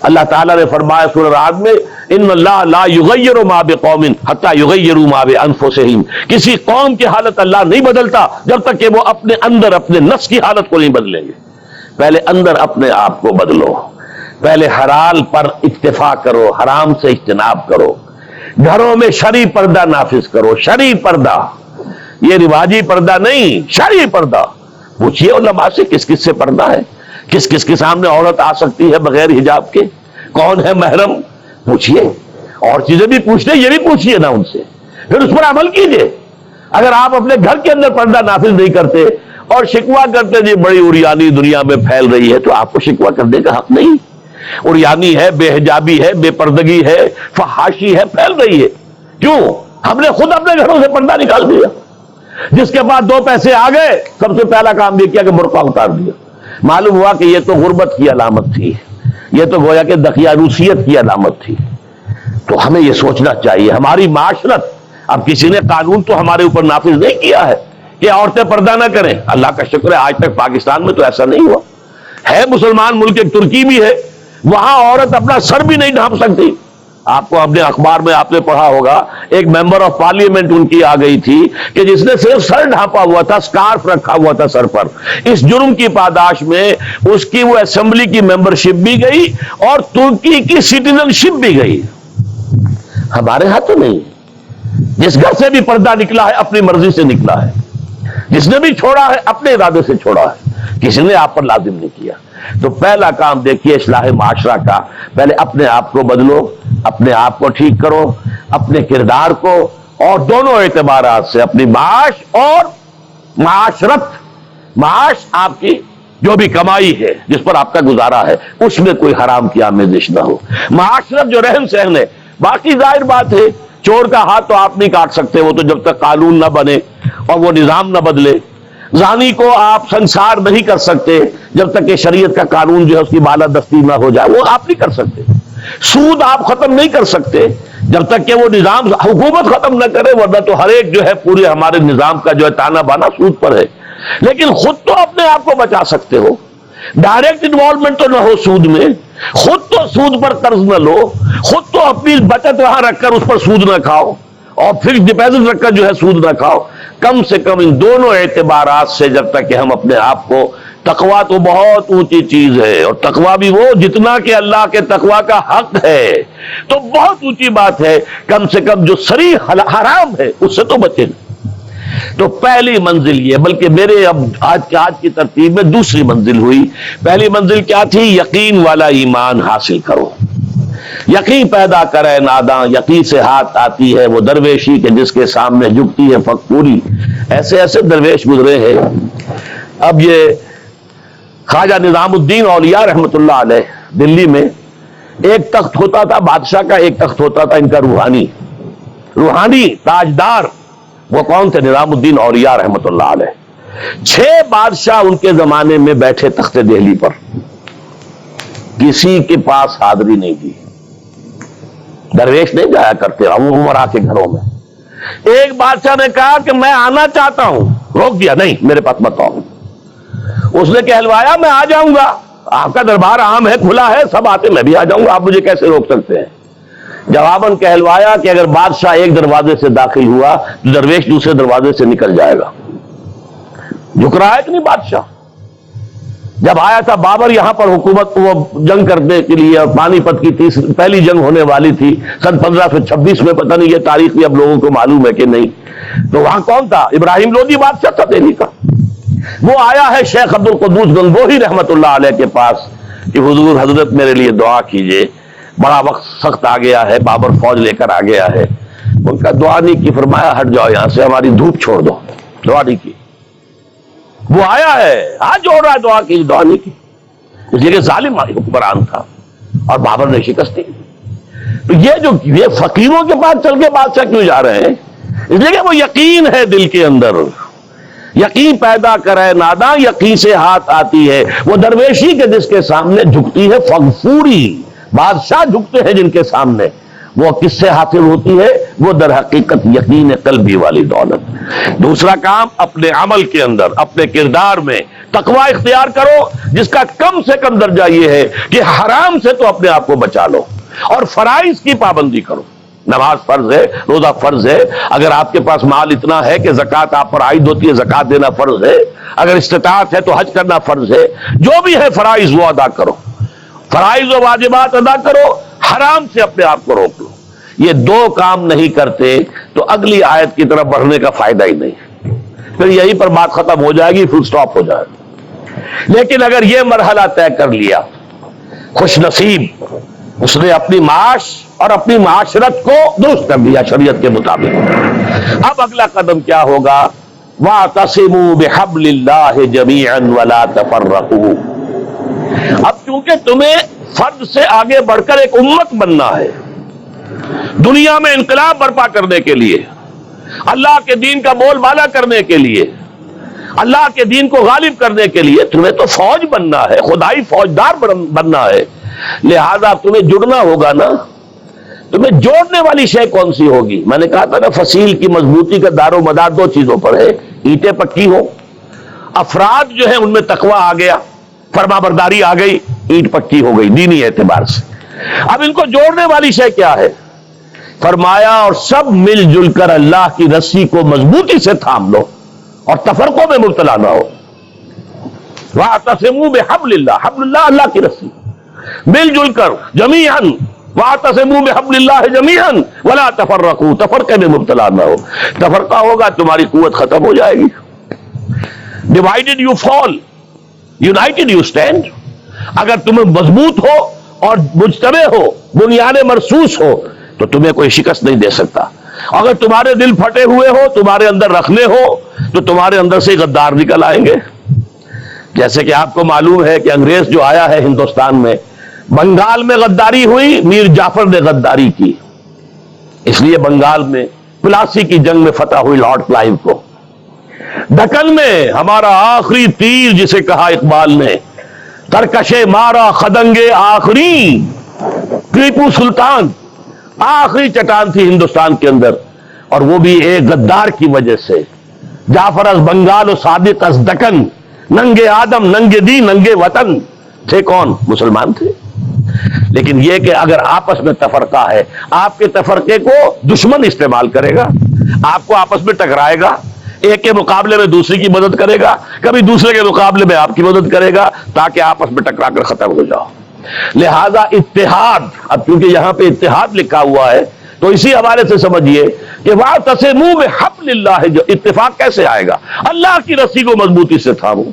اللہ تعالیٰ نے فرمایا سورہ رعد میں ان اللہ لا یغیر ما بقوم حتی یغیروا ما بانفسہم، کسی قوم کی حالت اللہ نہیں بدلتا جب تک کہ وہ اپنے اندر اپنے نفس کی حالت کو نہیں بدلیں گے۔ پہلے اندر اپنے آپ کو بدلو، پہلے حلال پر اکتفا کرو، حرام سے اجتناب کرو، گھروں میں شرعی پردہ نافذ کرو، شرعی پردہ، یہ رواجی پردہ نہیں، شرعی پردہ۔ پوچھئے علماء سے کس کس سے پردہ ہے، کس کس کے سامنے عورت آ سکتی ہے بغیر حجاب کے، کون ہے محرم، پوچھئے، اور چیزیں بھی پوچھتے یہ بھی پوچھئے نا ان سے، پھر اس پر عمل کیجئے۔ اگر آپ اپنے گھر کے اندر پردہ نافذ نہیں کرتے اور شکوہ کرتے جی بڑی عریانی دنیا میں پھیل رہی ہے، تو آپ کو شکوہ کرنے کا حق نہیں۔ عریانی ہے، بے حجابی ہے، بے پردگی ہے، فحاشی ہے، پھیل رہی ہے، کیوں؟ ہم نے خود اپنے گھروں سے پردہ نکال دیا۔ جس کے بعد دو پیسے آ گئے، سب سے پہلا کام یہ کیا کہ برقع اتار دیا۔ معلوم ہوا کہ یہ تو غربت کی علامت تھی، یہ تو گویا کہ دقیانوسیت کی علامت تھی۔ تو ہمیں یہ سوچنا چاہیے، ہماری معاشرت، اب کسی نے قانون تو ہمارے اوپر نافذ نہیں کیا ہے کہ عورتیں پردہ نہ کریں، اللہ کا شکر ہے آج تک پاکستان میں تو ایسا نہیں ہوا ہے۔ مسلمان ملک ایک ترکی بھی ہے، وہاں عورت اپنا سر بھی نہیں ڈھانپ سکتی۔ آپ کو اپنے اخبار میں آپ نے پڑھا ہوگا، ایک ممبر آف پارلیمنٹ ان کی آ گئی تھی کہ جس نے صرف سر ڈھانپا ہوا تھا، سکارف رکھا ہوا تھا سر پر، اس جرم کی پاداش میں اس کی وہ اسمبلی کی ممبرشپ بھی گئی اور ترکی کی سٹیزن شپ بھی گئی۔ ہمارے ہاں تو نہیں، جس گھر سے بھی پردہ نکلا ہے اپنی مرضی سے نکلا ہے، جس نے بھی چھوڑا ہے اپنے ارادے سے چھوڑا ہے، کسی نے آپ پر لازم نہیں کیا۔ تو پہلا کام دیکھیے اصلاح معاشرہ کا، پہلے اپنے آپ کو بدلو، اپنے آپ کو ٹھیک کرو، اپنے کردار کو، اور دونوں اعتبارات سے اپنی معاش اور معاشرت، معاش آپ کی جو بھی کمائی ہے جس پر آپ کا گزارا ہے اس میں کوئی حرام کی آمیزش نہ ہو، معاشرت جو رہن سہن ہے، باقی ظاہر بات ہے چور کا ہاتھ تو آپ نہیں کاٹ سکتے، وہ تو جب تک قانون نہ بنے اور وہ نظام نہ بدلے، زانی کو آپ سنسار نہیں کر سکتے جب تک کہ شریعت کا قانون جو ہے اس کی بالادستی نہ ہو جائے، وہ آپ نہیں کر سکتے، سود آپ ختم نہیں کر سکتے جب تک کہ وہ نظام حکومت ختم نہ کرے، ورنہ تو ہر ایک جو ہے پورے ہمارے نظام کا جو ہے تانا بانا سود پر ہے۔ لیکن خود تو اپنے آپ کو بچا سکتے ہو، ڈائریکٹ انوالومنٹ تو نہ ہو سود میں، خود تو سود پر قرض نہ لو، خود تو اپنی بچت وہاں رکھ کر اس پر سود نہ کھاؤ، اور فکس ڈپازٹ رکھ کر جو ہے سود نہ کھاؤ۔ کم سے کم ان دونوں اعتبارات سے جب تک کہ ہم اپنے آپ کو، تقویٰ تو بہت اونچی چیز ہے، اور تقویٰ بھی وہ جتنا کہ اللہ کے تقویٰ کا حق ہے، تو بہت اونچی بات ہے، کم سے کم جو صریح حرام ہے اس سے تو بچیں۔ تو پہلی منزل یہ، بلکہ میرے اب آج کی ترتیب میں دوسری منزل ہوئی۔ پہلی منزل کیا تھی؟ یقین والا ایمان حاصل کرو، یقین پیدا کرے ناداں، یقین سے ہاتھ آتی ہے وہ درویشی کہ جس کے سامنے جھکتی ہے فقوری۔ ایسے ایسے درویش گزرے ہیں۔ اب یہ خواجہ نظام الدین اولیاء رحمۃ اللہ علیہ دلی میں ایک تخت ہوتا تھا بادشاہ کا، ایک تخت ہوتا تھا ان کا روحانی تاجدار، وہ کون تھے؟ نظام الدین اولیاء رحمۃ اللہ علیہ۔ 6 بادشاہ ان کے زمانے میں بیٹھے تخت دہلی پر، کسی کے پاس حاضری نہیں دی، درویش نہیں جایا کرتے عمرہ کے گھروں میں۔ ایک بادشاہ نے کہا کہ میں آنا چاہتا ہوں، روک دیا، نہیں میرے پاس مت آؤ۔ اس نے کہلوایا میں آ جاؤں گا، آپ کا دربار عام ہے، کھلا ہے، سب آتے، میں بھی آ جاؤں گا، آپ مجھے کیسے روک سکتے ہیں؟ جواباً کہلوایا کہ اگر بادشاہ ایک دروازے سے داخل ہوا تو درویش دوسرے دروازے سے نکل جائے گا۔ جھک رہا ہے کہ نہیں بادشاہ؟ جب آیا تھا بابر یہاں پر حکومت وہ جنگ کرنے کے لیے، پانی پت کی پہلی جنگ ہونے والی تھی سن 1526 میں، پتہ نہیں یہ تاریخ بھی اب لوگوں کو معلوم ہے کہ نہیں، تو وہاں کون تھا؟ ابراہیم لودھی بادشاہ تھا دہلی کا۔ وہ آیا ہے شیخ عبد القدوس گنگوہی رحمۃ اللہ علیہ کے پاس کہ حضور حضرت میرے لیے دعا کیجئے، بڑا وقت سخت آ گیا ہے، بابر فوج لے کر آ گیا ہے۔ ان کا دعا نہیں کی، فرمایا ہٹ جاؤ یہاں سے، ہماری دھوپ چھوڑ دو، دعا نہیں کی۔ وہ آیا ہے ہاتھ جوڑ رہا ہے، دعا کی، دعا نہیں کی، اس لیے کہ ظالم حکمران تھا اور بابر نے شکست دی۔ تو یہ فقیروں کے پاس چل کے بادشاہ کیوں جا رہے ہیں؟ اس لیے کہ وہ یقین ہے دل کے اندر، یقین پیدا کرے ناداں، یقین سے ہاتھ آتی ہے وہ درویشی کے جس کے سامنے جھکتی ہے فغفوری۔ بادشاہ جھکتے ہیں جن کے سامنے، وہ کس سے حاصل ہوتی ہے؟ وہ در حقیقت یقین قلبی والی دولت۔ دوسرا کام، اپنے عمل کے اندر، اپنے کردار میں تقوی اختیار کرو جس کا کم سے کم درجہ یہ ہے کہ حرام سے تو اپنے آپ کو بچا لو، اور فرائض کی پابندی کرو۔ نماز فرض ہے، روزہ فرض ہے، اگر آپ کے پاس مال اتنا ہے کہ زکوٰۃ آپ پر عائد ہوتی ہے، زکوٰۃ دینا فرض ہے، اگر استطاعت ہے تو حج کرنا فرض ہے، جو بھی ہے فرائض وہ ادا کرو، فرائض و واجبات ادا کرو، حرام سے اپنے آپ کو روک لو۔ یہ دو کام نہیں کرتے تو اگلی آیت کی طرف بڑھنے کا فائدہ ہی نہیں، پھر یہیں پر بات ختم ہو جائے گی، فل سٹاپ ہو جائے گا۔ لیکن اگر یہ مرحلہ طے کر لیا، خوش نصیب، اس نے اپنی معاش اور اپنی معاشرت کو درست کر دیا شریعت کے مطابق۔ اب اگلا قدم کیا ہوگا؟ وَاعْتَصِمُوا بِحَبْلِ اللَّهِ جَمِيعًا وَلَا تَفَرَّقُوا۔ اب چونکہ تمہیں فرد سے آگے بڑھ کر ایک امت بننا ہے، دنیا میں انقلاب برپا کرنے کے لیے، اللہ کے دین کا بول بالا کرنے کے لیے، اللہ کے دین کو غالب کرنے کے لیے تمہیں تو فوج بننا ہے، خدائی فوجدار بننا ہے، لہذا تمہیں جڑنا ہوگا نا۔ تمہیں جوڑنے والی شے کون سی ہوگی؟ میں نے کہا تھا نا، فصیل کی مضبوطی کا دار و مدار دو چیزوں پر ہے، اینٹیں پکی ہو، افراد جو ہیں ان میں تقوی آ گیا، فرما برداری آ گئی، اینٹ پکی ہو گئی دینی اعتبار سے۔ اب ان کو جوڑنے والی شے کیا ہے؟ فرمایا اور سب مل جل کر اللہ کی رسی کو مضبوطی سے تھام لو اور تفرقوں میں مبتلا نہ ہو۔ وَاعْتَصِمُوا بِحَبْلِ اللَّهِ، حبل اللہ اللہ کی رسی، مل جل کر جمیعاً، وَاعْتَصِمُوا بِحَبْلِ اللَّهِ جَمِيعًا وَلَا تَفَرَّقُوا، تفرقے میں مبتلا نہ ہو۔ تفرقہ ہوگا تمہاری قوت ختم ہو جائے گی۔ Divided you fall, United you stand. اگر تم مضبوط ہو اور مجتمع ہو، بنیاد مرصوص ہو، تو تمہیں کوئی شکست نہیں دے سکتا۔ اگر تمہارے دل پھٹے ہوئے ہو، تمہارے اندر رکھنے ہو، تو تمہارے اندر سے غدار نکل آئیں گے۔ جیسے کہ آپ کو معلوم ہے کہ انگریز جو آیا ہے ہندوستان میں، بنگال میں غداری ہوئی، میر جعفر نے غداری کی، اس لیے بنگال میں پلاسی کی جنگ میں فتح ہوئی لارڈ کلائیو کو۔ دکن میں ہمارا آخری تیر جسے کہا اقبال نے، ترکشے مارا خدنگے آخری، ٹیپو سلطان آخری چٹان تھی ہندوستان کے اندر، اور وہ بھی ایک غدار کی وجہ سے۔ جعفر از بنگال و صادق از دکن، ننگے آدم ننگے دی ننگے وطن، تھے کون؟ مسلمان تھے۔ لیکن یہ کہ اگر آپس میں تفرقہ ہے، آپ کے تفرقے کو دشمن استعمال کرے گا، آپ کو آپس میں ٹکرائے گا، ایک کے مقابلے میں دوسری کی مدد کرے گا، کبھی دوسرے کے مقابلے میں آپ کی مدد کرے گا، تاکہ آپس میں ٹکرا کر ختم ہو جاؤ۔ لہذا اتحاد، اب کیونکہ یہاں پہ اتحاد لکھا ہوا ہے تو اسی حوالے سے سمجھیے کہ وَاعْتَصِمُوا بِحَبْلِ اللَّهِ، جو اتفاق کیسے آئے گا؟ اللہ کی رسی کو مضبوطی سے تھامو۔